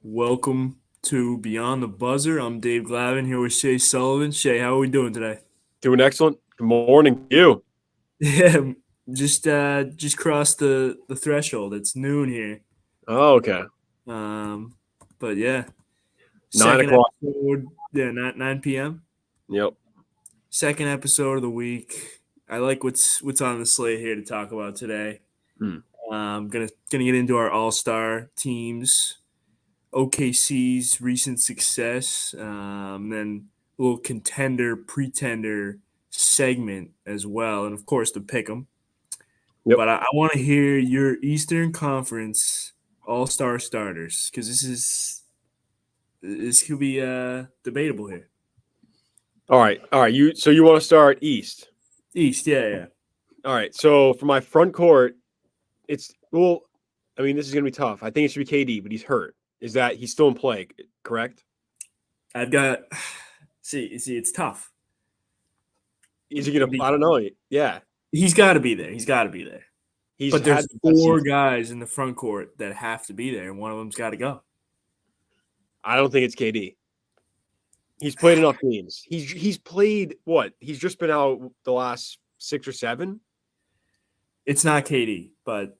Welcome to Beyond the Buzzer. I'm Dave Glavin here with Shay Sullivan. Shay, how are we doing today? Doing excellent. Good morning to you. Yeah, just crossed the threshold. It's noon here. Oh, okay. Um, but yeah, second 9 o'clock. episode. Yeah, 9 p.m. Yep. Second episode of the week. I like what's on the slate here to talk about today. Hmm. Gonna get into our All Star teams. OKC's recent success, then a little contender pretender segment as well, and of course the pick 'em. Yep. But I want to hear your Eastern Conference All Star starters because this could be debatable here. All right. You want to start East? East, yeah. All right. So for my front court, it's this is gonna be tough. I think it should be KD, but he's hurt. Is that he's still in play? Correct? I've got see, it's tough. Is he gonna? I don't know. Yeah. He's got to be there. He's got to be there. He's But had there's the best four season. guys in the front court that have to be there, and one of them's got to go. I don't think it's KD. He's played enough games. He's played what? He's just been out the last 6 or 7. It's not KD, but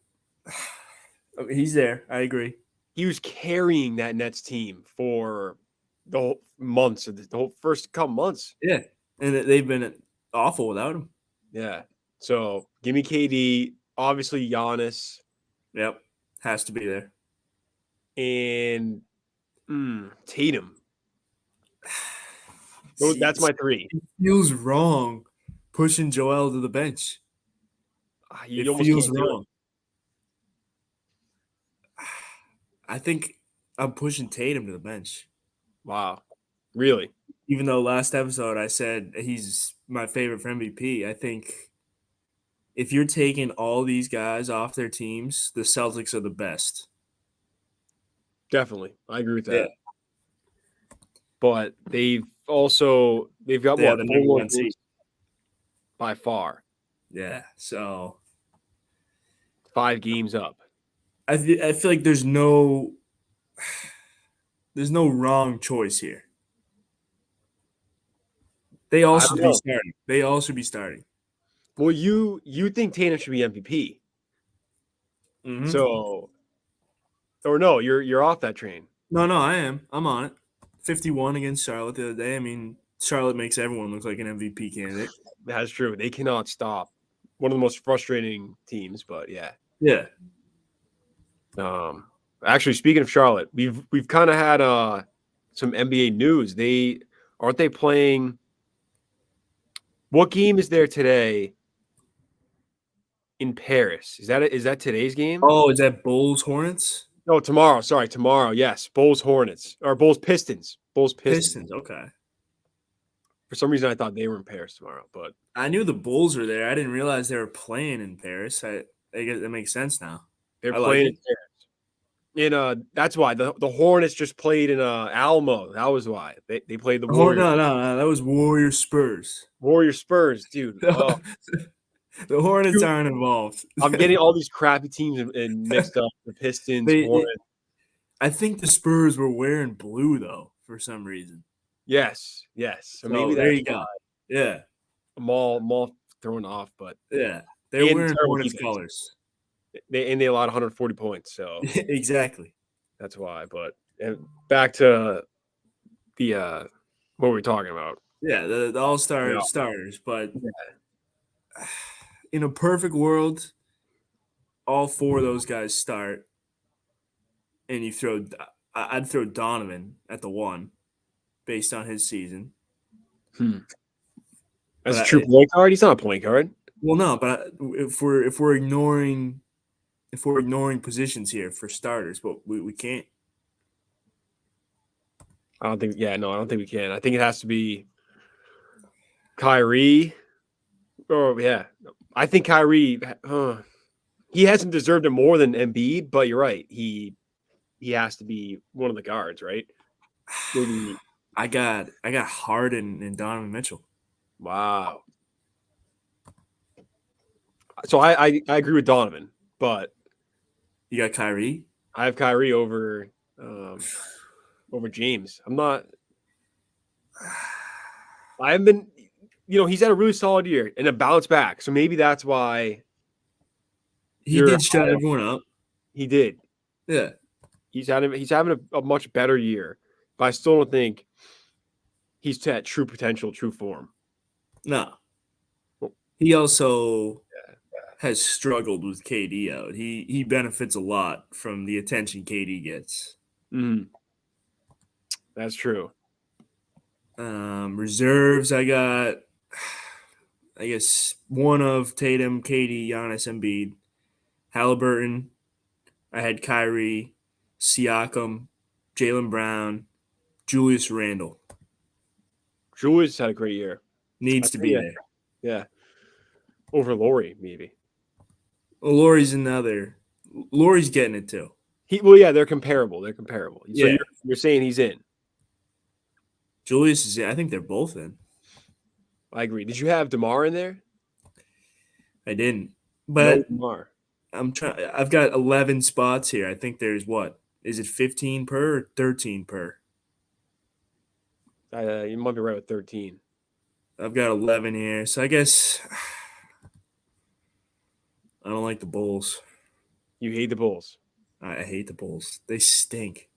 he's there. I agree. He was carrying that Nets team for the whole months of the whole first couple months. Yeah, and they've been awful without him. Yeah. So give me KD, obviously Giannis, Yep, has to be there. and Tatum. See, That's my 3. it feels wrong pushing Joel to the bench. You It almost feels can't do wrong. I think I'm pushing Tatum to the bench. it. Wow. Really? Even though last episode I said he's my favorite for MVP, I think if you're taking all these guys off their teams, the Celtics are the best. Definitely. I agree with Yeah, that. But they've got they are what? the 4 number more one seed. games by far. Yeah, so 5 games up. I feel like there's no wrong choice here. They all I should don't be know. starting. They all should be starting. Well, you think Tatum should be MVP. Mm-hmm. So or no, you're off that train. No, I am. I'm on it. 51 against Charlotte the other day. I mean, Charlotte makes everyone look like an MVP candidate. That's true. They cannot stop. One of the most frustrating teams, but yeah. Yeah. Actually, speaking of Charlotte, we've kind of had some NBA news. Aren't they playing? What game is there today in Paris? Is that today's game? Oh, is that Bulls Hornets? No, tomorrow. Sorry, tomorrow. Yes, Bulls Hornets or Bulls Pistons. Bulls Pistons. Pistons. Okay. For some reason, I thought they were in Paris tomorrow, but I knew the Bulls were there. I didn't realize they were playing in Paris. I guess that makes sense now. they're I like playing it. in Paris. That's why the Hornets just played in Alamo. That was why they played the Oh, Warriors. no. That was Warrior Spurs. Warrior Spurs, dude. Oh, The Hornets dude, aren't involved. I'm getting all these crappy teams and mixed up. The Pistons, Hornets. I think the Spurs were wearing blue though for some reason. Yes. So maybe there that's you go. Yeah, I'm all thrown off, but yeah, they're wearing terrible Hornets defense. colors. They allowed 140 points, so Exactly. that's why. But back to the what were we talking about? Yeah, the all-star Yeah. starters, but in a perfect world, all four of those guys start, and I'd throw Donovan at the 1 based on his season. That's But a true point guard. He's not a point guard. Well, no, but if we're ignoring positions here for starters, but we can't. I don't think we can. I think it has to be Kyrie. Oh yeah, I think Kyrie. He hasn't deserved it more than Embiid, but you're right. He has to be one of the guards, right? Maybe. I got Harden and Donovan Mitchell. Wow. So I agree with Donovan, but You got Kyrie? I have Kyrie over over James. I haven't been, he's had a really solid year and a bounce back. So maybe that's why He did shut everyone up. he did. Yeah. He's having a much better year, but I still don't think he's at true potential, true form. No. He also has struggled with KD out. He benefits a lot from the attention KD gets. That's true. Reserves, I got, I guess, one of Tatum, KD, Giannis, Embiid, Halliburton. I had Kyrie, Siakam, Jaylen Brown, Julius Randle. Julius had a great year. Needs to be there. Yeah. Over Laurie, maybe. Well, Laurie's another. Laurie's getting it too. They're comparable. They're comparable. So Yeah. you're saying he's in. Julius is in. I think they're both in. I agree. Did you have DeMar in there? I didn't. But no DeMar. I'm trying. I've got 11 spots here. I think there's what? Is it 15 per or 13 per? You might be right with 13. I've got 11 here. So I guess I don't like the Bulls. You hate the Bulls. I hate the Bulls. They stink.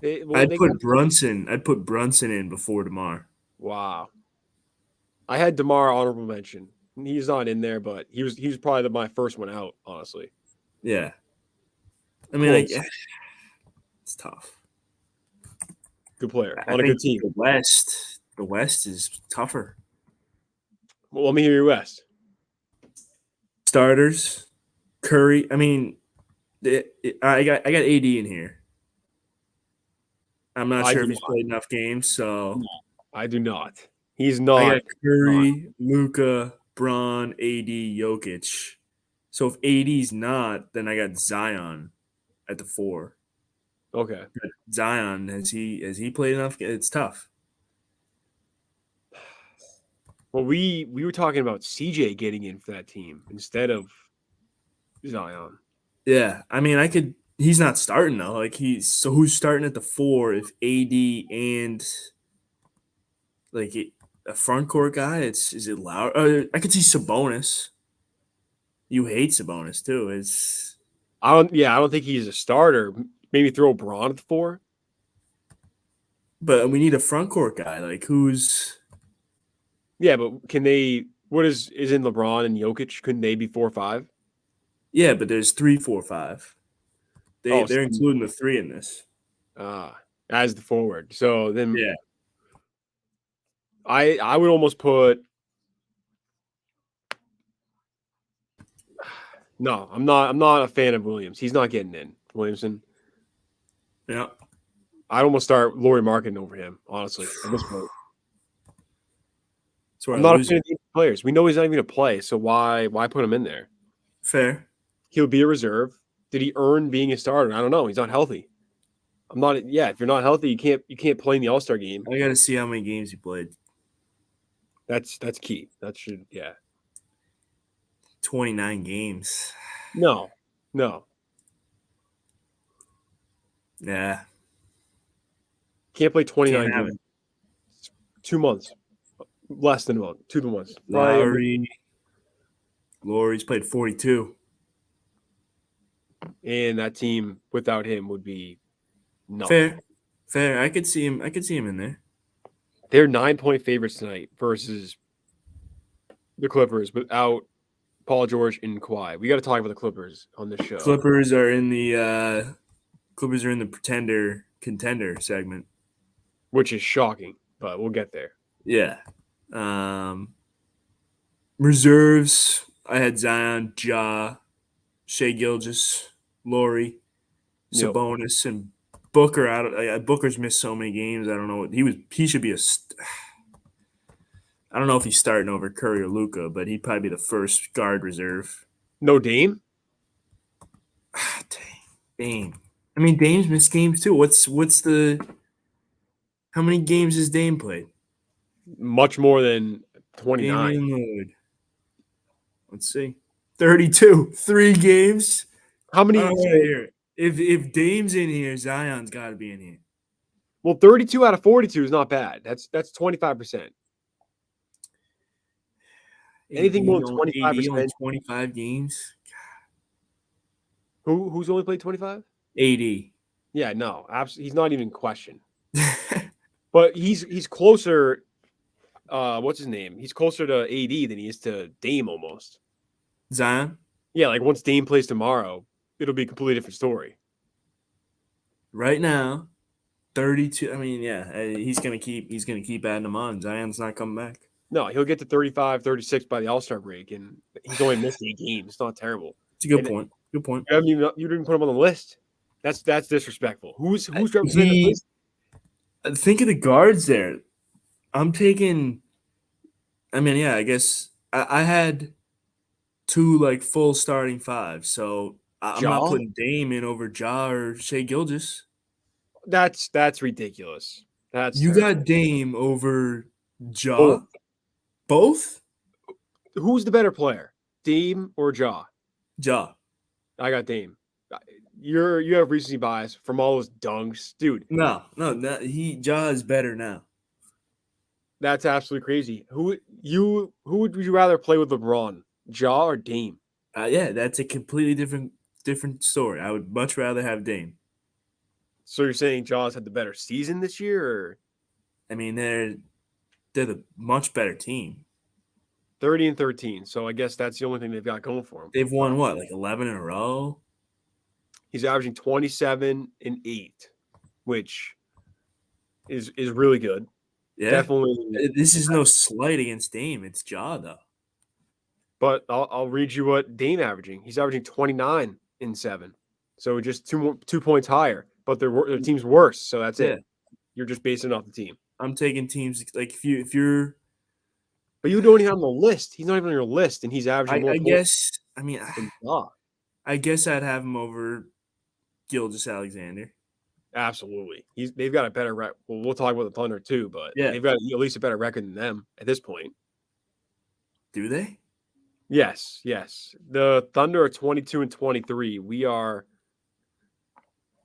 I'd put Brunson in before DeMar. Wow. I had DeMar honorable mention. He's not in there, but he was probably my first one out, honestly. Yeah. I mean, it's tough. Good player on a good team. The West is tougher. Well, let me hear your West. Starters, Curry. I mean, I got AD in here. I'm not sure if he's played enough games, so no, I do not. He's not. I got Curry, Luka, Bron, AD, Jokic. So if AD's not, then I got Zion at the 4. Okay. But Zion, has he played enough? It's tough. Well, we were talking about CJ getting in for that team instead of Zion. Yeah, I mean, he's not starting though. Like who's starting at the 4 if AD and like a front court guy? Is it loud? I could see Sabonis. You hate Sabonis too. I don't think he's a starter. Maybe throw Bron at the 4. But we need a front court guy. Like who's? Yeah, but can they? What is in LeBron and Jokic? Couldn't they be 4-5? Yeah, but there's 3, 4, 5. They're including the 3 in this. As the forward. So then, yeah, I would almost put. No, I'm not a fan of Williams. He's not getting in. Williamson. Yeah. I'd almost start Lauri Markkanen over him, honestly, at this point. I'm not a fan of these players. We know he's not even going to play, so why put him in there? Fair. He'll be a reserve. Did he earn being a starter? I don't know. He's not healthy. If you're not healthy, you can't play in the All-Star game. I got to see how many games he played. That's key. 29 games. No. Yeah. Can't play 29 games. 2 months. Less than a month. 2 months. Laurie's played 42. And that team without him would be nothing. Fair. I could see him in there. They're 9-point favorites tonight versus the Clippers without Paul George and Kawhi. We got to talk about the Clippers on this show. Clippers are in the contender segment, which is shocking, but we'll get there. Yeah. Reserves. I had Zion, Ja, Shai Gilgeous, Laurie, Sabonis, and Booker. Booker's missed so many games. I don't know. He should be I don't know if he's starting over Curry or Luka, but he'd probably be the first guard reserve. No Dame? Dame. I mean, Dame's missed games too. How many games has Dame played? Much more than 29. Let's see. 32. 3 games. How many? If Dame's in here, Zion's got to be in here. Well, 32 out of 42 is not bad. That's 25%. Anything more than AD only 25%. 25 games. Who's only played 25? AD. Yeah, no, absolutely. He's not even in question. But he's closer. What's his name? He's closer to AD than he is to Dame almost. Zion Yeah, like once Dame plays tomorrow, it'll be a completely different story. right now 32. I mean, yeah, he's gonna keep adding them on. Zion's not coming back. No, he'll get to 35, 36 by the All-Star break, and he's only missed 8 games. It's not terrible. It's a good And point. Good point. you didn't put him on the list. That's disrespectful. Who's representing the He list? think of the guards there. I'm taking. I mean, yeah, I guess I had two like full starting fives, so I'm not Ja? putting Dame in over Ja or Shea Gilgeous. That's ridiculous. That's You terrible. got Dame over Ja, Both. both Who's the better player, Dame or Ja? Ja. I got Dame. You have recency bias from all those dunks, dude. No, Ja is better now. That's absolutely crazy. Who would you rather play with LeBron, Ja or Dame? Yeah, that's a completely different story. I would much rather have Dame. So you're saying Ja's had the better season this year, or I mean, they're the much better team. 30-13? So I guess that's the only thing they've got going for him. They've won what, like 11 in a row? He's averaging 27 and 8, which is really good. Yeah. Definitely. This is no slight against Dame. It's Ja though. But I'll read you what Dame averaging. He's averaging 29 and 7. So just 2 points higher, but their team's worse. So that's Yeah. it. You're just basing it off the team. I'm taking teams like if you're But you don't even have him on the list. He's not even on your list, and he's averaging more I points guess I mean than Ja. I guess I'd have him over Gilgis Alexander. Absolutely. They've got a better record. Well, we'll talk about the Thunder too, but Yeah. they've got at least a better record than them at this point. Do they? Yes, yes. The Thunder are 22 and 23. We are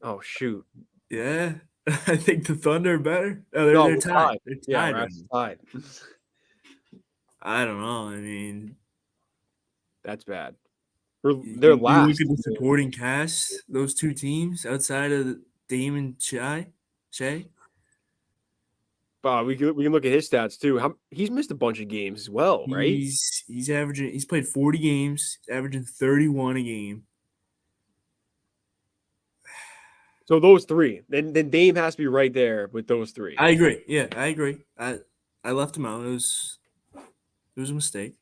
oh shoot. Yeah. I think the Thunder are better. Oh, No, they're we're tied. tied. They're Yeah, tied we're right actually now. tied. I don't know. I mean, That's bad. They're you look last. at the supporting cast, those two teams outside of Dame and Shea. We can look at his stats too. He's missed a bunch of games as well, right? He's played 40 games, he's averaging 31 a game. So those three. Then Dame has to be right there with those three. I agree. Yeah, I agree. I left him out. It was a mistake.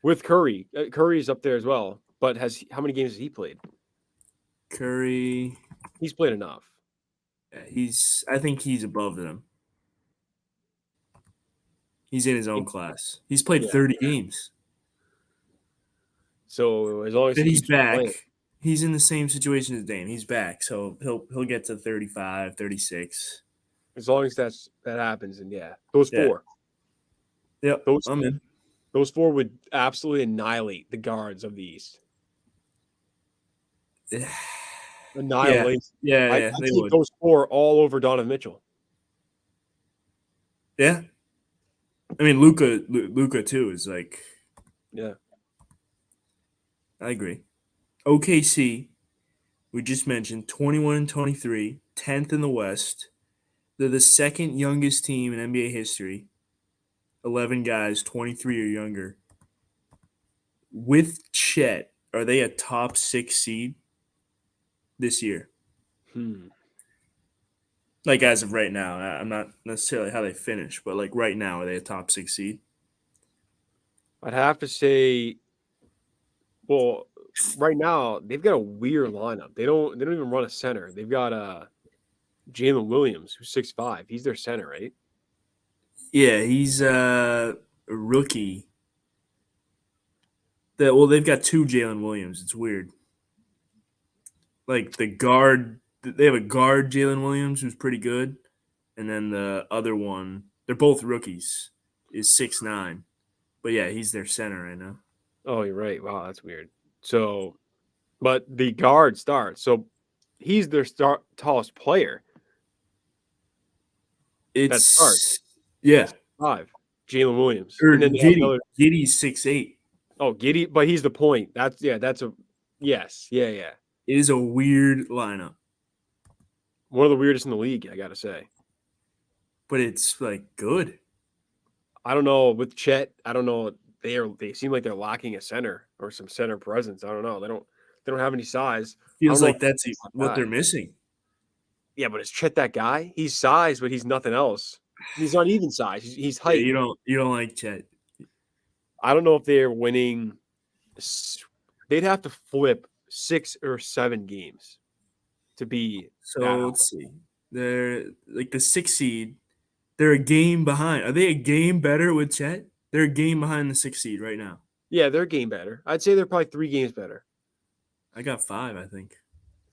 With Curry. Curry's up there as well. But how many games has he played? Curry, He's played enough. yeah, I think he's above them. He's in his own class. He's played Yeah. 30 games. So as long as But he he's keeps back. playing, He's in the same situation as Dame. He's back. So he'll get to 35, 36. as long as that happens, and yeah, those Yeah. four, Yep. those I'm in. those four would absolutely annihilate the guards of the East. Annihilate. Yeah, I they take would. those four all over Donovan Mitchell. Yeah. I mean, Luca too is like, Yeah. I agree. OKC, we just mentioned 21 and 23, 10th in the West. They're the second youngest team in NBA history. 11 guys, 23 or younger. With Chet, are they a top 6 seed this year? Like as of right now, I'm not necessarily how they finish, but like right now, are they a top 6 seed? I'd have to say, well, right now they've got a weird lineup. They don't even run a center. They've got Jalen Williams, who's 6'5". He's their center, right? Yeah, he's a rookie. They've got two Jalen Williams. It's weird. Like the guard, they have a guard Jalen Williams who's pretty good, and then the other one, they're both rookies, is 6'9". But yeah, he's their center right now. Oh, you're right. Wow, that's weird. So, but the guard starts. So he's their tallest player that starts. Yeah. 5, Jalen Williams, Or and then they have another. Giddy's 6'8". Oh, Giddy, but he's the point. That's a yes, yeah. It is a weird lineup, One of the weirdest in the league, I gotta say. but it's like good. I don't know with Chet. I don't know. They seem like they're lacking a center or some center presence. I don't know. They don't have any size. I don't Feels know like if that's Chet's that what they're guy. missing. Yeah, but is Chet that guy? He's size, but he's nothing else. He's not even size. He's Yeah, height. you don't like Chet. I don't know if they're winning. They'd have to flip 6 or 7 games to be that So high. let's see. They're like the 6 seed. They're a game behind. Are they a game better with Chet? They're a game behind the 6 seed right now. Yeah, they're a game better. I'd say they're probably 3 games better. I got 5, I think.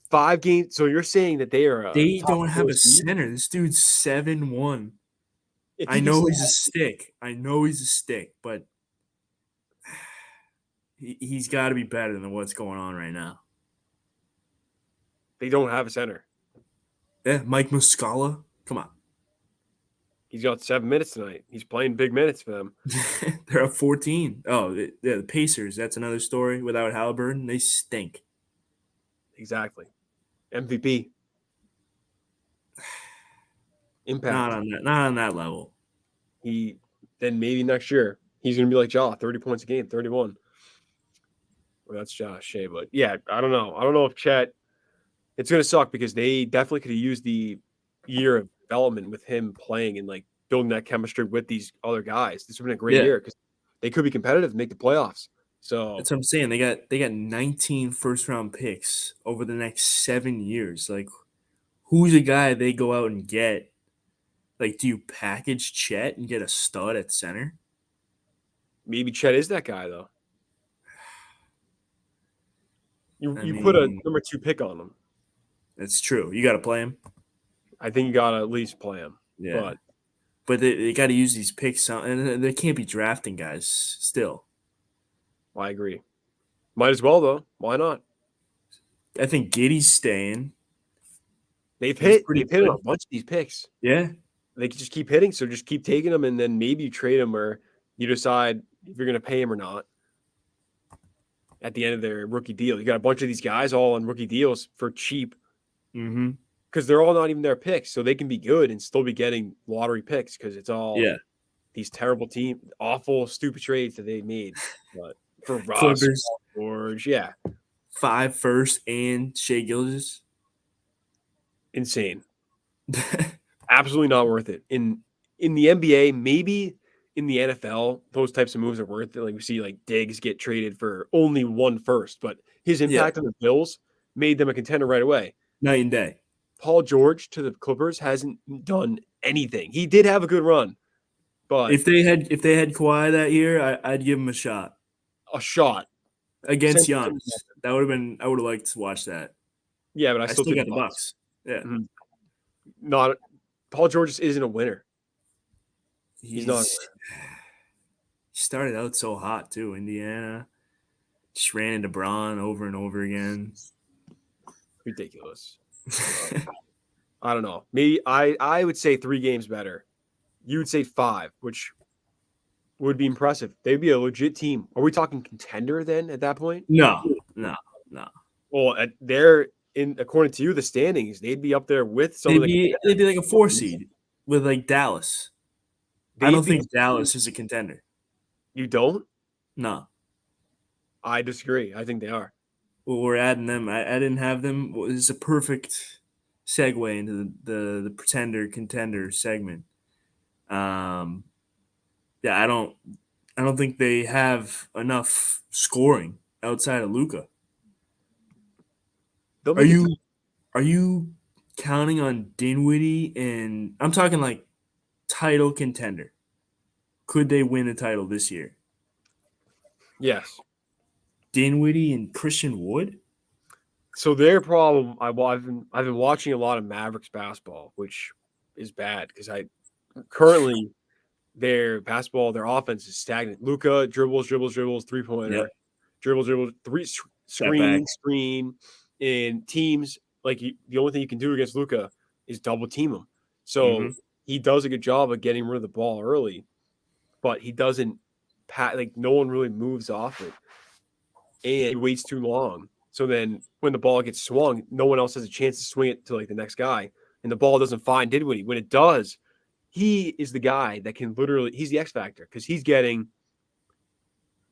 5 games. So you're saying that they are a They top don't 4 have a seed? center. This dude's 7'1". If I he can know stay he's a healthy, stick. But he's got to be better than what's going on right now. they don't have a center. Yeah, Mike Muscala. Come on. He's got 7 minutes tonight. He's playing big minutes for them. They're up 14. Oh, the Pacers. That's another story. Without Halliburton, they stink. Exactly. MVP. Impact. Not on that level. He then maybe next year he's gonna be like Ja, 30 points a game, 31. Well, that's Josh Shea, but yeah, I don't know. I don't know if Chet. It's gonna suck because they definitely could have used the year of development with him playing and like building that chemistry with these other guys. This would have been a great Yeah, year because they could be competitive and make the playoffs. So that's what I'm saying. They got 19 first round picks over the next 7 years. Like, who's a guy they go out and get? Like, do you package Chet and get a stud at center? maybe Chet is that guy though. I You put a mean, number 2 pick on him. that's true. You got to play him. I think you gotta at least play him. Yeah, but they got to use these picks, and they can't be drafting guys still. I agree. Might as well though. Why not? I think Giddy's staying. They've He's hit pretty they've hit on good. a bunch of these picks. Yeah, They can just keep hitting, so just keep taking them, and then maybe you trade them, or you decide if you're going to pay him or not at the end of their rookie deal. You got a bunch of these guys all on rookie deals for cheap mm-hmm. because they're all not even their picks, so they can be good and still be getting lottery picks because it's all Yeah. these terrible team, awful, stupid trades that they made. But for Russ, Clippers, George, yeah, 5 first and Shea Gilgeous. insane. Absolutely not worth it. In the NBA, maybe in the NFL, those types of moves are worth it. Like we see like Diggs get traded for only 1 first, but his Yeah, impact on the Bills made them a contender right away. night and day. Paul George to the Clippers hasn't done anything. He did have a good run, but If they had Kawhi that year, I'd give him a shot a shot. against Giannis. That would have been. I would have liked to watch that. Yeah, but I I still still take got the the Bucks. Bucks. Yeah, Mhm. Not Paul George just isn't a winner. He's not a he started out so hot too. Indiana just ran into Braun over and over again. ridiculous. I don't know. Maybe I would say 3 games better. You would say 5, which would be impressive. They'd be a legit team. Are we talking contender then at that point? No, no. Well, they're in according to you the standings. They'd be up there with some of the They'd be like a 4 contenders. seed with like Dallas. I They'd don't be. think Dallas is a contender. You don't? No. I disagree. I think they are. Well, we're adding them. I didn't have them. Well, this is a perfect segue into the pretender contender segment. Yeah, I don't think they have enough scoring outside of Luca. They'll Are make it. you are you counting on Dinwiddie and I'm talking like title contender? Could they win a title this year? Yes. Dinwiddie and Christian Wood? So their problem. I've been watching a lot of Mavericks basketball, which is bad because I currently their basketball, their offense is stagnant. Luca dribbles, 3 pointer, Yep. dribble, Step back. screen, and teams like the only thing you can do against Luka is double team him. So Mm-hmm. he does a good job of getting rid of the ball early, but he doesn't like no one really moves off it, and he waits too long. So then when the ball gets swung, no one else has a chance to swing it to like the next guy, and the ball doesn't find Dinwiddie. When it does, he is the guy that can literally. He's the X factor because he's getting.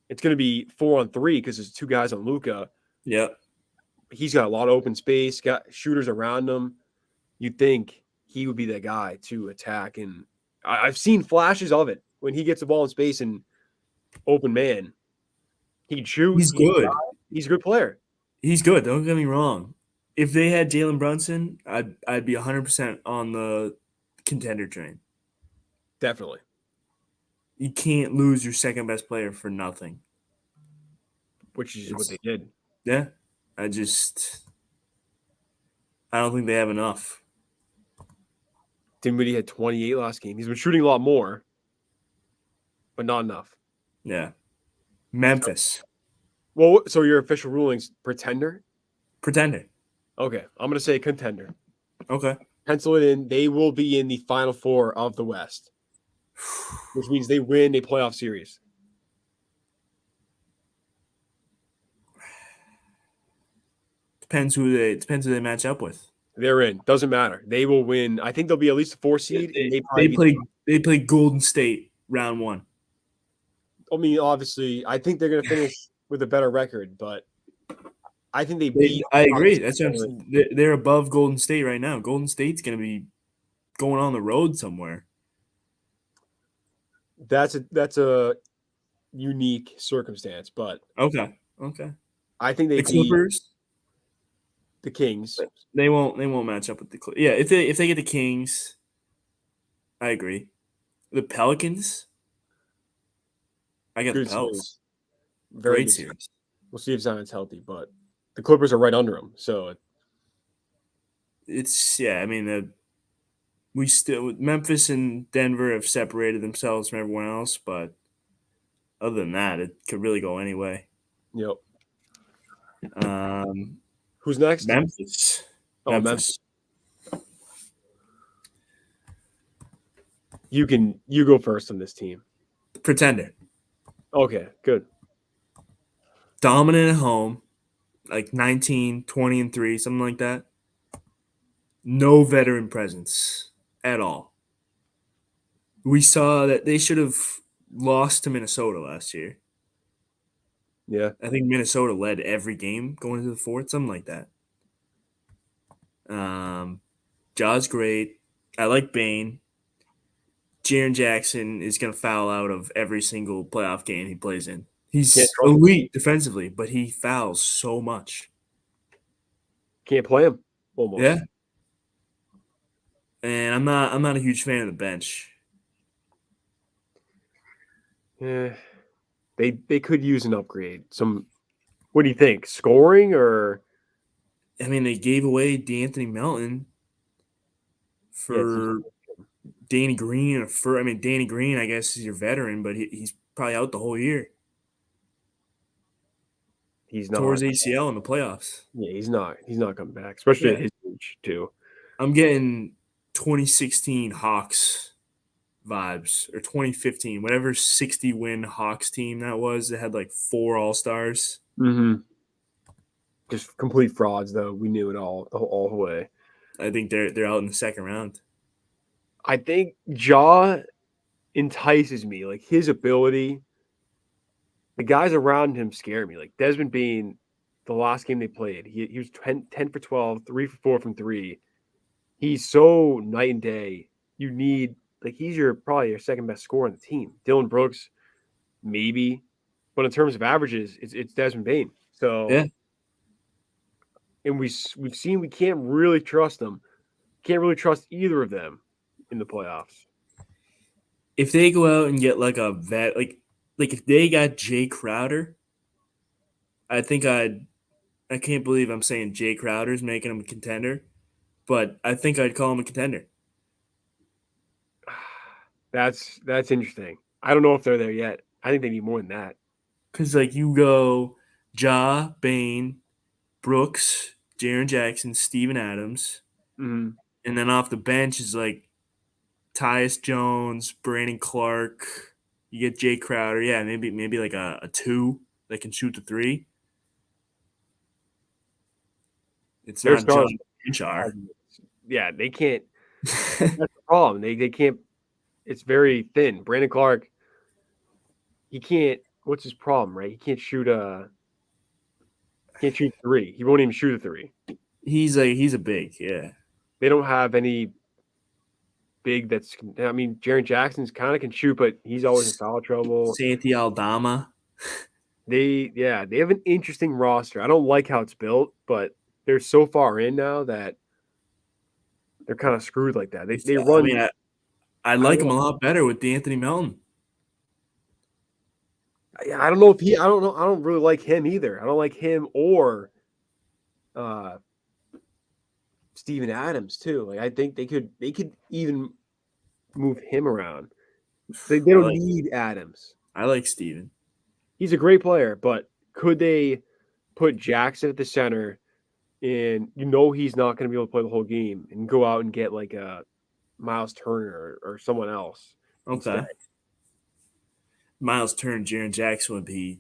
It's going to be 4-on-3 because there's two guys on Luka. Yep. He's got a lot of open space, got shooters around him. You'd think he would be that guy to attack, and I've seen flashes of it when he gets the ball in space and open man. He can shoot. He's good. He's a good player. He's good. Don't get me wrong. If they had Jalen Brunson, I'd be 100% on the contender train. Definitely. You can't lose your second best player for nothing. Which is what they did. Yeah. I don't think they have enough. Dinwiddie had 28 last game. He's been shooting a lot more, but not enough. Yeah. Memphis. Well, so your official rulings, pretender? Pretender. Okay, I'm going to say contender. Okay. Pencil it in. They will be in the final four of the West, which means they win a playoff series. Depends who they match up with. They're in. Doesn't matter. They will win. I think they'll be at least a 4 seed. They play Golden State round 1. I mean, obviously, I think they're going to finish with a better record, but I think they beat. I agree. That's what I'm saying. They're above Golden State right now. Golden State's going to be going on the road somewhere. That's a unique circumstance, but Okay. I think they the Clippers, the Kings. they won't match up with the Clippers. Yeah, if they get the Kings, I agree. The Pelicans, I got Good the Pels. series. Very Great good series. We'll see if Zion's healthy, but the Clippers are right under them. So It's I mean, we still Memphis and Denver have separated themselves from everyone else, but other than that, it could really go any way. yep. Um, Who's next? Memphis. Oh, Memphis. You go first on this team. Pretender. Okay, good. Dominant at home, like 19, 20, and 3, something like that. No veteran presence at all. We saw that they should have lost to Minnesota last year. Yeah. I think Minnesota led every game going into the fourth, something like that. Jaw's great. I like Bane. Jaren Jackson is going to foul out of every single playoff game he plays in. He's elite defensively, but he fouls so much. Can't play him almost. Yeah. And I'm not a huge fan of the bench. Yeah. They could use an upgrade. What do you think? Scoring or I mean, they gave away D'Anthony Melton for Danny Green. Danny Green, I guess, is your veteran, but he's probably out the whole year. He's not. Tore his ACL in the playoffs. Yeah, he's not. He's not coming back, especially at his age too. I'm getting 2016 Hawks vibes, or 2015, whatever 60-win Hawks team that was. That had like 4 All-Stars. Mm-hmm. Just complete frauds, though. We knew it all the way. I think they're out in the second round. I think Jaw entices me. Like his ability, the guys around him scare me. Like Desmond Bain, the last game they played, he was 10 for 12, 3 for 4 from 3. He's so night and day. You need he's probably your second best scorer on the team. Dylan Brooks, maybe, but in terms of averages, it's Desmond Bain. So yeah, and we've seen we can't really trust them. Can't really trust either of them in the playoffs. if they go out and get like a vet, like if they got Jay Crowder, I can't believe I'm saying Jay Crowder's making him a contender, but I think I'd call him a contender. That's interesting. I don't know if they're there yet. I think they need more than that. Because you go Ja, Bane, Brooks, Jaren Jackson, Steven Adams, Mhm. and then off the bench is like Tyus Jones, Brandon Clark. You get Jay Crowder. Yeah, maybe like a two that can shoot the three. It's Their not John stars, Pinchar. yeah, they can't. That's the problem. They can't. It's very thin. Brandon Clark, he can't. What's his problem? Right? He can't shoot a. Can't shoot three. He won't even shoot a three. He's a big, yeah. They don't have any big that's. I mean, Jaren Jackson's kind of can shoot, but he's always in foul trouble. Santi Aldama. They have an interesting roster. I don't like how it's built, but they're so far in now that they're kind of screwed like that. They I run. mean, I I like don't him know. a lot better with D'Anthony Melton. I don't know if he. I don't know. I don't really like him either. I don't like him or uh Steven Adams too. Like I think they could even move him around. They I don't like need Adams. I like Steven. He's a great player, but could they put Jackson at the center and he's not going to be able to play the whole game and go out and get like a Miles Turner or someone else instead? Okay. Miles Turner, Jaren Jackson would be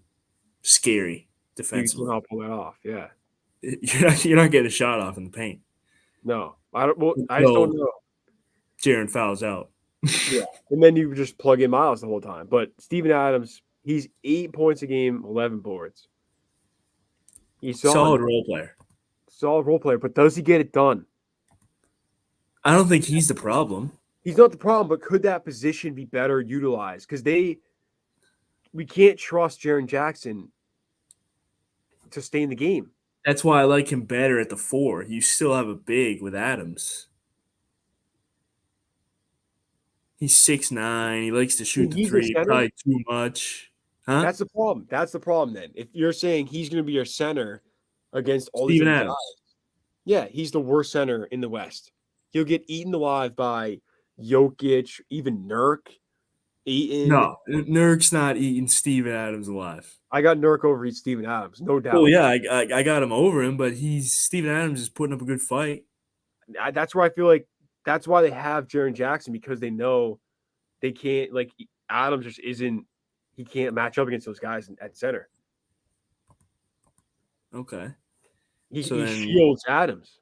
scary You can defensively. somehow pull that off. Yeah. You're not getting a shot off in the paint No, I don't. Well, I just don't until know. Jaren fouls out. Yeah, and then you just plug in Miles the whole time. But Steven Adams, he's 8 points a game, 11 boards. He's solid, Solid role player. solid role player, but does he get it done? I don't think he's the problem. He's not the problem, but could that position be better utilized? Because we can't trust Jaren Jackson to stay in the game. That's why I like him better at the four. You still have a big with Adams. He's 6'9". He likes to shoot the He's the three, center. probably too much. Huh? That's the problem. That's the problem. Then, if you're saying he's going to be your center against all these Steven other guys, Adams. yeah, he's the worst center in the West. He'll get eaten alive by Jokic, even Nurk, Eaton. No, Nurk's not eating Steven Adams alive. I got Nurk over Steven Adams, no Oh doubt. yeah, I got him over him, but Steven Adams is putting up a good fight. That's where I feel like that's why they have Jaren Jackson because they know they can't like Adams just isn't he can't match up against those guys at center. Okay. So He then, shields Adams.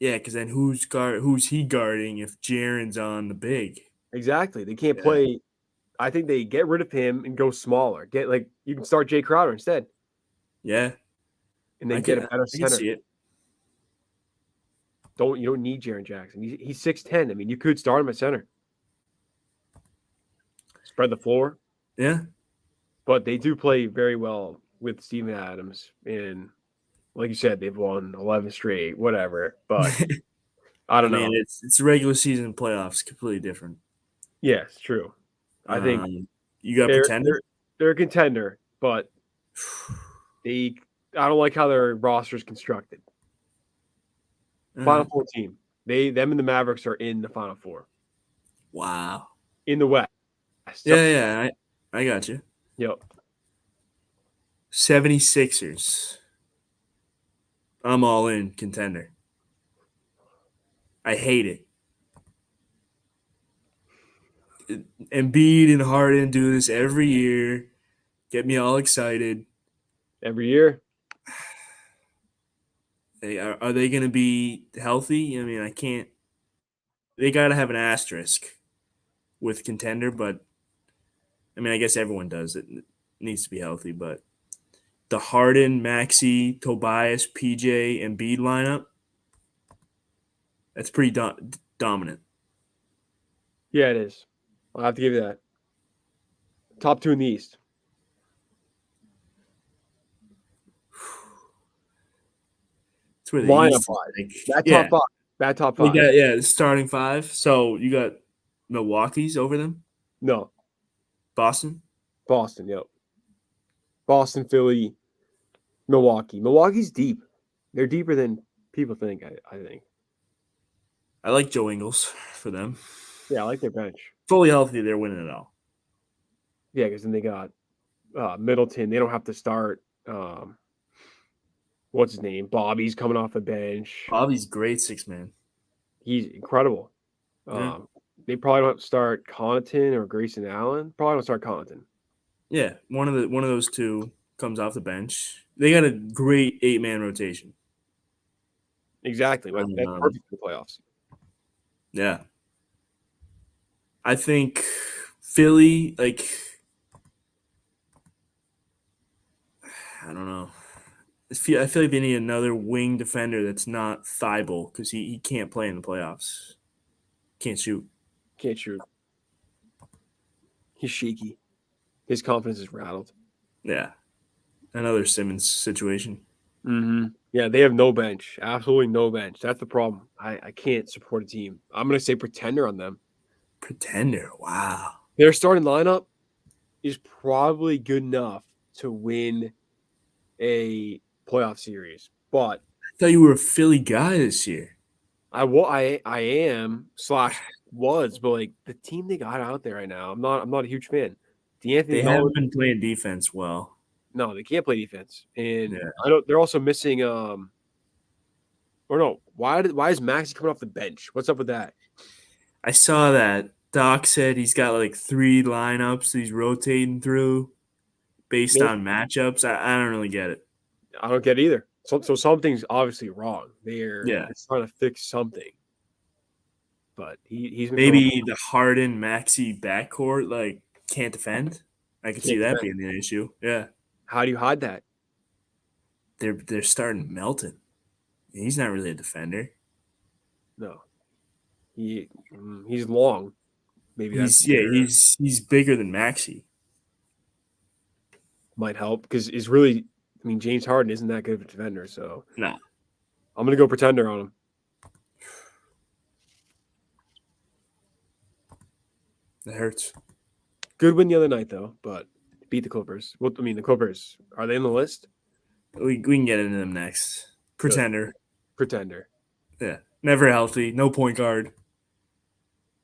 yeah, because then who's he guarding if Jaren's on the big? Exactly. They can't Yeah. play. I think they get rid of him and go smaller. Get like you can start Jay Crowder instead, Yeah, and then get a better I can center. see it. You don't need Jaren Jackson. He's 6'10". I mean, you could start him at center. Spread the floor. Yeah. But they do play very well with Steven Adams. And like you said, they've won 11 straight, whatever. But I I don't mean, know. it's regular season playoffs, completely different. Yeah, it's true. I think You got they're pretending. they're a contender, but I don't like how their roster is constructed. Final Four team. Them and the Mavericks are in the Final Four. Wow. In the West. Yeah, I got you. Yep. 76ers. I'm all in contender. I hate it. Embiid and Harden do this every year. Get me all excited. Every year. Are they going to be healthy? I mean, I can't. They got to have an asterisk with contender, but I mean, I guess everyone does. It needs to be healthy, but the Harden, Maxey, Tobias, PJ, and Embiid lineup, that's pretty dominant. Yeah, it is. I'll have to give you that. Top two in the East. It's where the Lineup East wise. is That yeah. top five. That top We five. got the starting five. So you got Milwaukee's over them. No. Boston. Yep. Boston, Philly, Milwaukee. Milwaukee's deep. They're deeper than people think, I think. I like Joe Ingles for them. Yeah, I like their bench. Fully healthy, they're winning it all. Yeah, because then they got Middleton. They don't have to start what's his name? Bobby's coming off the bench. Bobby's great 6 man. He's incredible. Yeah. They probably don't have to start Connaughton or Grayson Allen. Probably don't start Connaughton. Yeah, one of those two comes off the bench. They got a great 8 man rotation. Exactly. That's Um, perfect for the playoffs. yeah, I think Philly, like, I don't know. I feel like they need another wing defender that's not Thibault because he can't play in the playoffs. Can't shoot. Can't shoot. He's shaky. His confidence is rattled. Yeah, another Simmons situation. Yeah, they have no bench. Absolutely no bench. That's the problem. I can't support a team. I'm going to say pretender on them. Pretender. Wow. Their starting lineup is probably good enough to win a playoff series, but I thought you were a Philly guy this year. I am slash was, but like the team they got out there right now, I'm not a huge fan. They D'Anthony Melton, haven't been playing defense well. no, they can't play defense, and Yeah. I don't. They're also missing or no, why is Maxi coming off the bench? What's up with that? I saw that Doc said he's got like 3 lineups that he's rotating through based Well, on matchups. I don't really get it. I don't get it either. So something's obviously wrong. They're Yeah. trying to fix something, but he's been coming off. Maybe the Harden Maxi backcourt like can't defend. I could see Can't that defend. being an issue. Yeah. How do you hide that? They're starting Melton. He's not really a defender. No, he's long. Maybe that's He's bigger than Maxi. might help because it's really. I mean, James Harden isn't that good of a defender, so No. I'm gonna go pretender on him. That hurts. Good win the other night though, but beat the Clippers. Well, I mean, the Clippers are they in the list? We can get into them next. Good. Pretender. Pretender. Yeah. Never healthy. No point guard.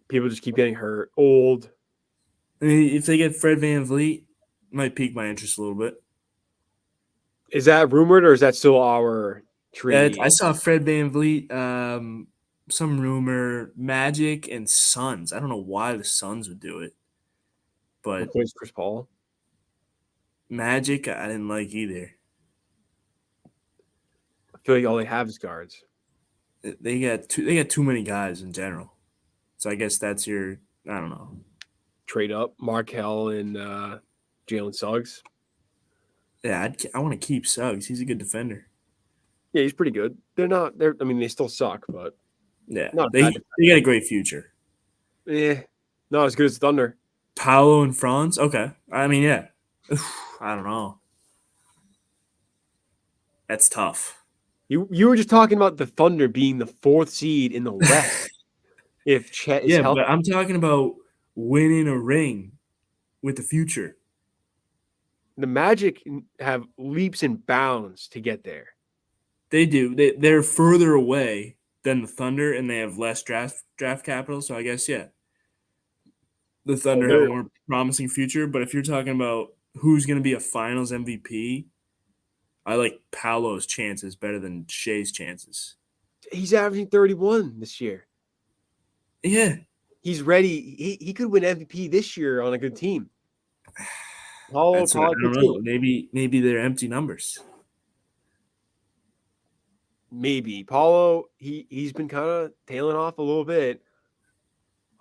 People just keep getting hurt. Old. I mean, if they get Fred Van Vliet, might pique my interest a little bit. Is that rumored or is that still our trade? I saw Fred Van Vliet, some rumor, Magic and Suns. I don't know why the Suns would do it, but Replace Chris Paul. Magic I didn't like either. I feel like all they have is guards. They got too many guys in general. So I guess that's your I don't know. Trade up Markel and Jalen Suggs. Yeah, I want to keep Suggs. He's a good defender. Yeah, he's pretty good. They're not. They're. I mean, they still suck, but Yeah, not they bad. they got a great future. Not as good as Thunder. Paolo and Franz. Okay, I mean yeah. I don't know. That's tough. You were just talking about the Thunder being the 4th seed in the West. If Chet is Yeah, healthy, but I'm talking about winning a ring with the future. the Magic have leaps and bounds to get there. They do. They're further away than the Thunder, and they have less draft capital. So I guess yeah, the Oh, Thunder have a more promising future. But if you're talking about who's going to be a Finals MVP, I like Paolo's chances better than Shea's chances. he's averaging 31 this year. Yeah, He's ready. He could win MVP this year on a good team. I Paolo don't could know. too. Maybe they're empty numbers. Maybe Paulo. He's been kind of tailing off a little bit.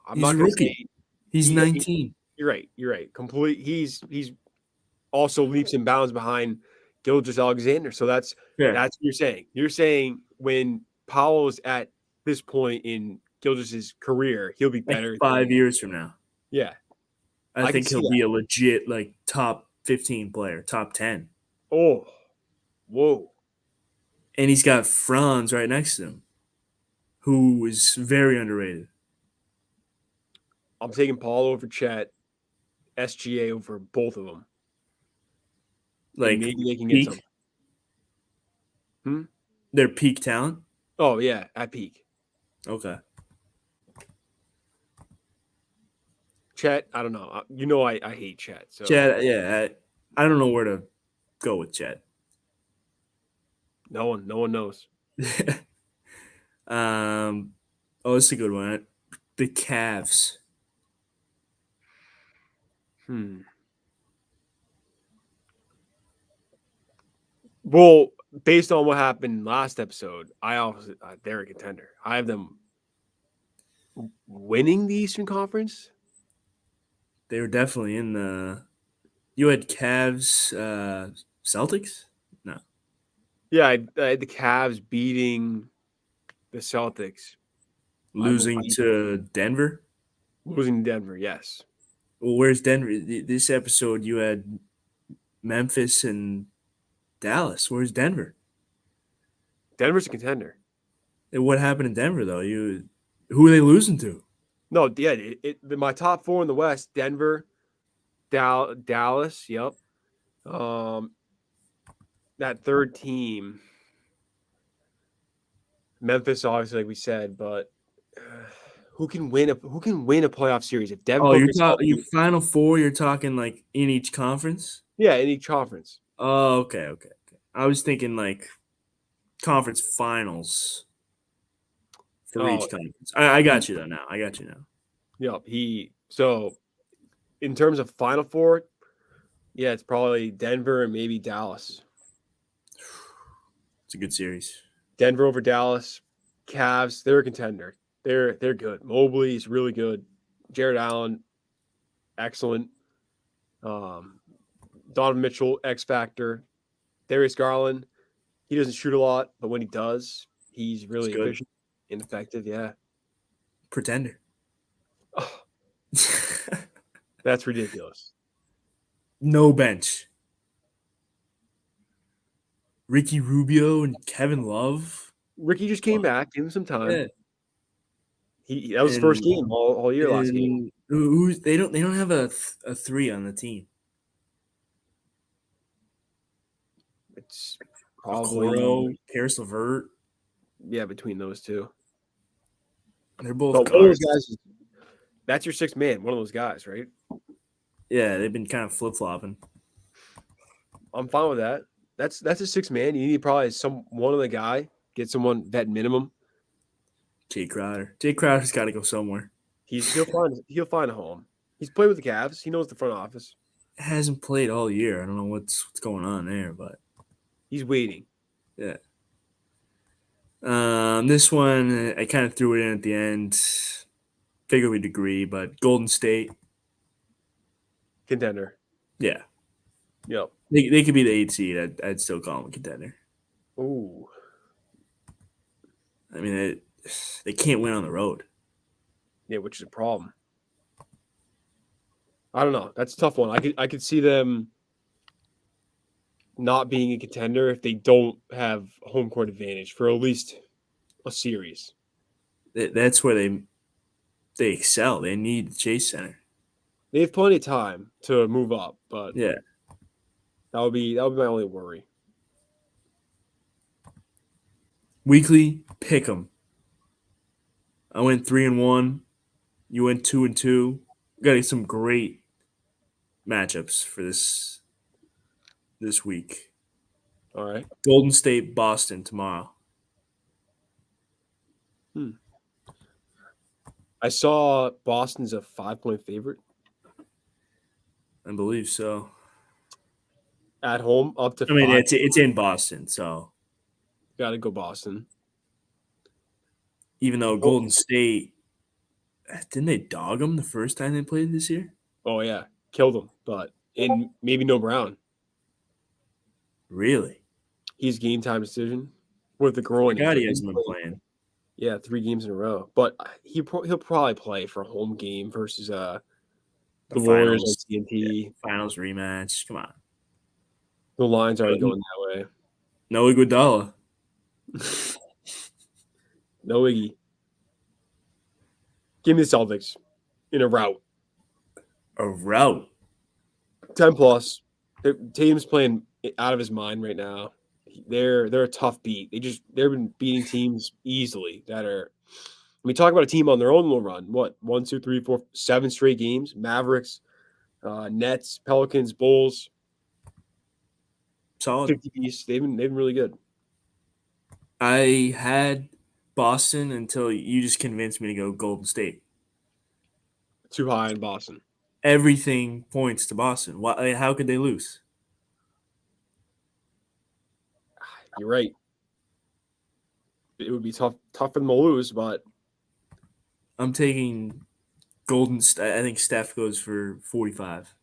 I'm He's not a gonna rookie. say He's he 19. You're right. You're right. Complete. He's also leaps and bounds behind Gilgeous Alexander. So Yeah, that's what you're saying. You're saying when Powell's at this point in Gilgeous's career, he'll be like better. 5 years from now, Yeah, I I can think see he'll that. be a legit like top 15 player, top 10. Oh, whoa. And he's got Franz right next to him, who is very underrated. I'm taking Paul over Chet, SGA over both of them, and Like maybe they can get peak, some. Hmm? their peak talent. Oh yeah, at peak. Okay. Chet, I don't know. You know I hate Chet. So Chet, yeah, I don't know where to go with Chet. No one knows. Oh, it's a good one. The Cavs. Hmm. Well, based on what happened last episode, I also they're a contender. I have them winning the Eastern Conference. They were definitely in the. You had Cavs, Celtics. No, Yeah, I had the Cavs beating the Celtics. I losing believe to Denver. losing to Denver. Yes, Well, where's Denver? This episode, you had Memphis and Dallas. Where's Denver? Denver's a contender. And what happened in Denver though? Who are they losing to? No, yeah, my top four in the West: Denver, Dallas. Yep. Um, that third team, Memphis, obviously, like we said, but who can win a playoff series if Devin Oh, Booker's you healthy? Final Four. You're talking like in each conference. Yeah, in each conference. Oh, okay. I was thinking like conference finals for Oh, each conference. I he, got you though. Now I got you now. yep. So in terms of Final Four, yeah, it's probably Denver and maybe Dallas. It's a good series. Denver over Dallas. Cavs, they're a contender. They're good. Mobley's really good. Jared Allen, excellent. Um, Donovan Mitchell, X Factor. Darius Garland, he doesn't shoot a lot, but when he does, he's It's really good. efficient and effective. Yeah. Pretender. Oh, that's ridiculous. No bench. Ricky Rubio and Kevin Love. Ricky just came back, give him some time. Yeah, That was his first and game all year last game. they don't have a three on the team. It's Okoro, probably Karis LeVert. between those two. They're both But one of those guards. guys, that's your sixth man. One of those guys, right? Yeah, they've been kind of flip flopping. I'm fine with that. That's a six man. You need probably one of the guy get someone vet minimum. Jay Crowder. Jay Crowder's got to go somewhere. He'll find a home. He's played with the Cavs. He knows the front office. Hasn't played all year. I don't know what's going on there, but He's waiting. yeah. This one I kind of threw it in at the end. Figure we'd agree, but Golden State, Contender. yeah, Yep. they could be the 8 seed. I'd still call them a contender. Ooh. I mean, they can't win on the road. Yeah, which is a problem. I don't know. That's a tough one. I could see them not being a contender if they don't have home court advantage for at least a series. That's where they excel. They need the Chase Center. They have plenty of time to move up, but Yeah. that would be my only worry. Weekly pick 'em. I went 3-1. You went 2-2. Got some great matchups for this week. All right. Golden State, Boston tomorrow. I saw Boston's a 5-point favorite I believe so. at home, up to I mean, 5. it's in Boston, so Got to go Boston. even though Oh, Golden State didn't they dog them the first time they played this year? oh yeah, killed him, but and maybe no Brown. Really? He's game time decision with the I groin forgot he injury. hasn't been playing. Yeah, 3 games in a row, but he'll probably play for a home game versus the The Warriors on finals, TNT. finals rematch. Come on, The line's already going that no Iguodala. way. No Iggy. Give me the Celtics in a rout. A route. 10 plus. Tatum's playing out of his mind right now. They're a tough beat. They've been beating teams easily that are. We talk about a team on their own little run. What 1, 2, 3, 4, 7 straight games? Mavericks, Nets, Pelicans, Bulls, Solid. 50 piece. They've been really good. I had Boston until you just convinced me to go Golden State. Too high in Boston. Everything points to Boston. Why? How could they lose? You're right. It would be tough for them to lose, but I'm taking Golden State. I think Steph goes for 45.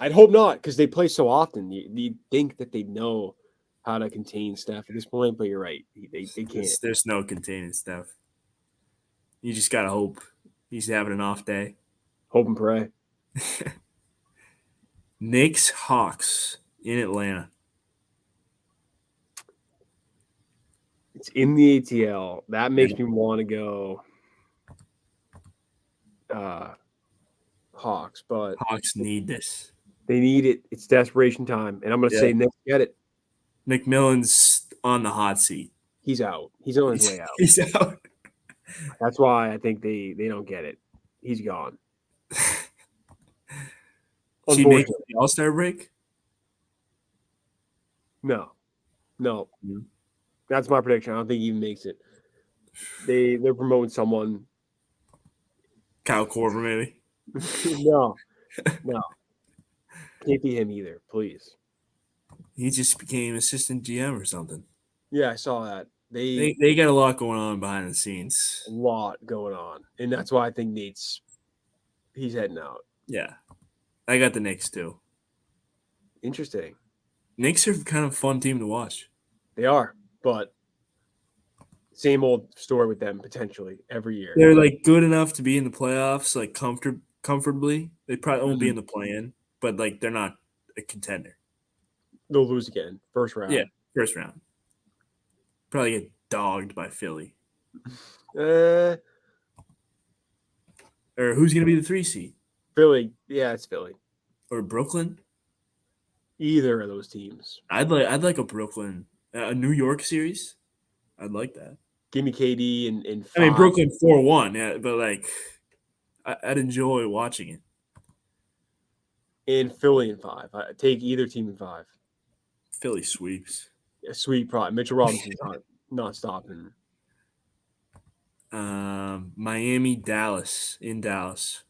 I'd hope not because they play so often. You think that they know how to contain Steph at this point, but you're right. They can't. There's no containing Steph. You just gotta hope he's having an off day. Hope and pray. Knicks Hawks in Atlanta. It's in the ATL. That makes me want to go Hawks, but Hawks need this. they need it. It's desperation time, and I'm going to say Knicks get it. McMillan's on the hot seat. He's out. He's on his way out. He's out. That's why I think they don't get it. He's gone. She make the All-Star break? No. Mm-hmm. That's my prediction. I don't think he even makes it. They're promoting someone. Kyle Korver, maybe. No. Can't be him either, please. He just became assistant GM or something. Yeah, I saw that. They got a lot going on behind the scenes. A lot going on. And that's why I think he's heading out. Yeah. I got the Knicks too. Interesting. Knicks are kind of a fun team to watch. They are, but same old story with them potentially every year. They're like good enough to be in the playoffs, like comfortably. They probably won't be in the play-in, but like they're not a contender. They'll lose again. First round. Yeah, first round. Probably get dogged by Philly. Uh, Or who's going to be the 3 seed? Philly. Yeah, it's Philly. Or Brooklyn? Either of those teams. I'd like a Brooklyn, a New York series. I'd like that. Give me KD and 5. I mean, Brooklyn 4-1, yeah, but like I'd enjoy watching it. And Philly in 5. I take either team in 5. Philly sweeps. Yeah, sweet pride. Mitchell Robinson's not stopping. Miami, Dallas, in Dallas.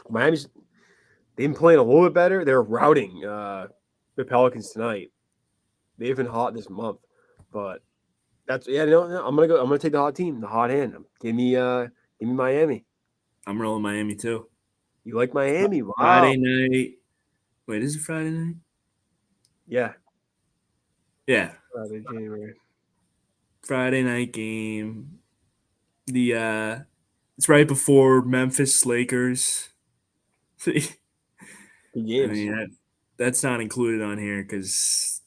Miami's they've been playing a little bit better. They're routing the Pelicans tonight. They've been hot this month, but I'm gonna take the hot team, the hot hand. Give me Miami. I'm rolling Miami too. You like Miami? Wow. Friday night. Wait, is it Friday night? Yeah. Yeah. January. Friday night game. It's right before Memphis Lakers. Good games. I mean, that's not included on here because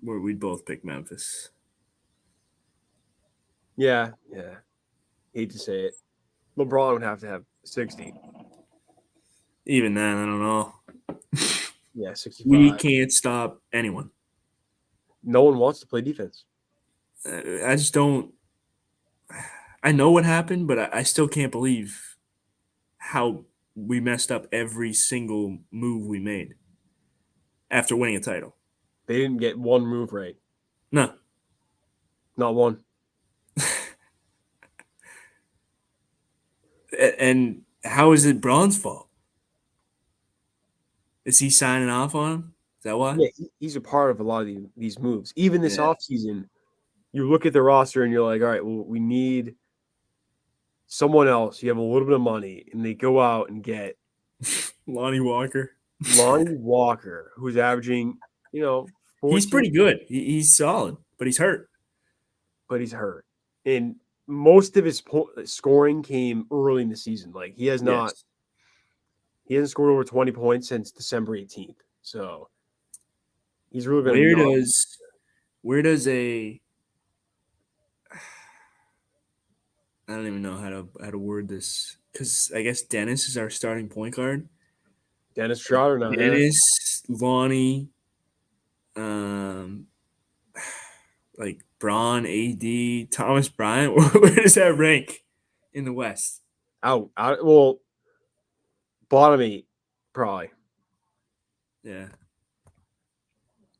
we'd both pick Memphis. Yeah. Hate to say it. LeBron would have to have 60. Even then, I don't know. Yeah, 65. We can't stop anyone. No one wants to play defense. I just don't. I know what happened, but I still can't believe how we messed up every single move we made after winning a title. They didn't get one move right. No. Not one. And how is it Braun's fault? Is he signing off on him? Is that why? Yeah, he's a part of a lot of these moves. Even this offseason, you look at the roster and you're like, all right, well, we need someone else. You have a little bit of money, and they go out and get Lonnie Walker. Lonnie Walker, who's averaging, 14. He's pretty good. He's solid, but he's hurt. But he's hurt. And most of his scoring came early in the season. Like, he hasn't scored over 20 points since December 18th. So he's really been where does a I don't even know how to word this, because I guess Dennis is our starting point guard. Dennis Schroeder now. Dennis, Lonnie, like Braun, AD, Thomas Bryant. Where does that rank in the West? Out. Well, Bottom 8, probably. Yeah.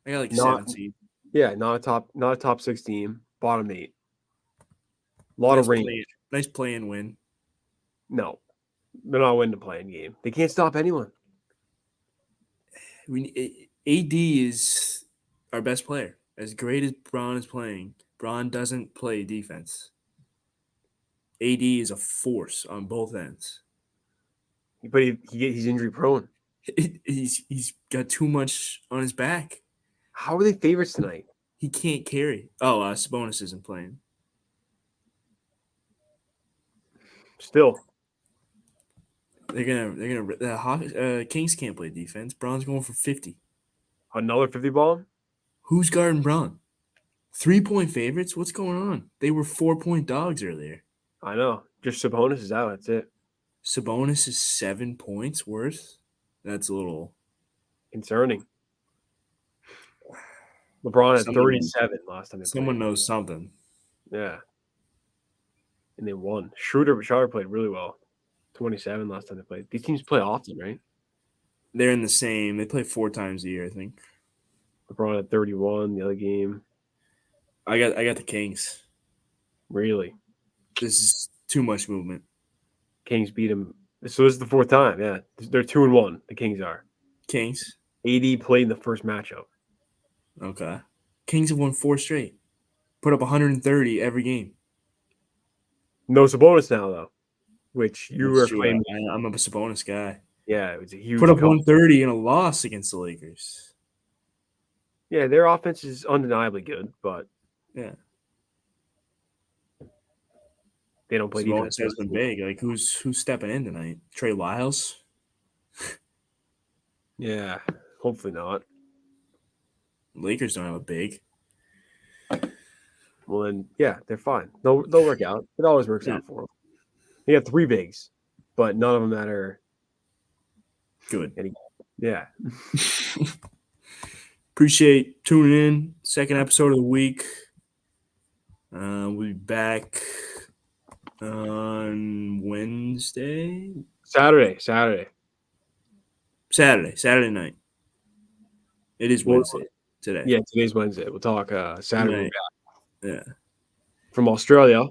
I got like Not 7 seed. Yeah, not a top 6 team. Bottom 8. A lot of range. Nice play and win. No, they're not winning the playing game. They can't stop anyone. AD is our best player. As great as Braun is playing, Braun doesn't play defense. AD is a force on both ends. But he's injury prone. He's got too much on his back. How are they favorites tonight? He can't carry. Oh, Sabonis isn't playing. Still, The Kings can't play defense. Braun's going for 50. another 50 ball. Who's guarding Braun? 3-point favorites? What's going on? They were 4-point dogs earlier. I know. Just Sabonis is out. That's it. Sabonis is 7 points worth. That's a little Concerning. LeBron had 37 last time they played. Someone knows something. Yeah. And they won. Schroeder played really well. 27 last time they played. These teams play often, right? They're in the same. They play 4 times a year, I think. LeBron had 31 the other game. I got the Kings. Really? This is too much movement. Kings beat him. So this is the 4th time. Yeah. They're 2-1. The Kings are. Kings? AD played in the first matchup. Okay. Kings have won 4 straight. Put up 130 every game. No Sabonis now, though, which you were claiming. I'm a Sabonis guy. Yeah, it was a huge. Put up 130 in a loss against the Lakers. Yeah, their offense is undeniably good, but yeah, they don't play defense. Sabonis has been big. Like who's stepping in tonight? Trey Lyles? Yeah, hopefully not. Lakers don't have a big. Well, then, yeah, they're fine. They'll work out. It always works out for them. They have 3 bigs, but none of them that are good. Yeah. Appreciate tuning in. Second episode of the week. We'll be back on Wednesday. Saturday night. It is Wednesday today. Yeah, today's Wednesday. We'll talk Saturday. Yeah. From Australia.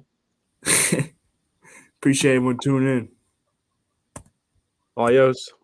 Appreciate everyone tuning in. Adios.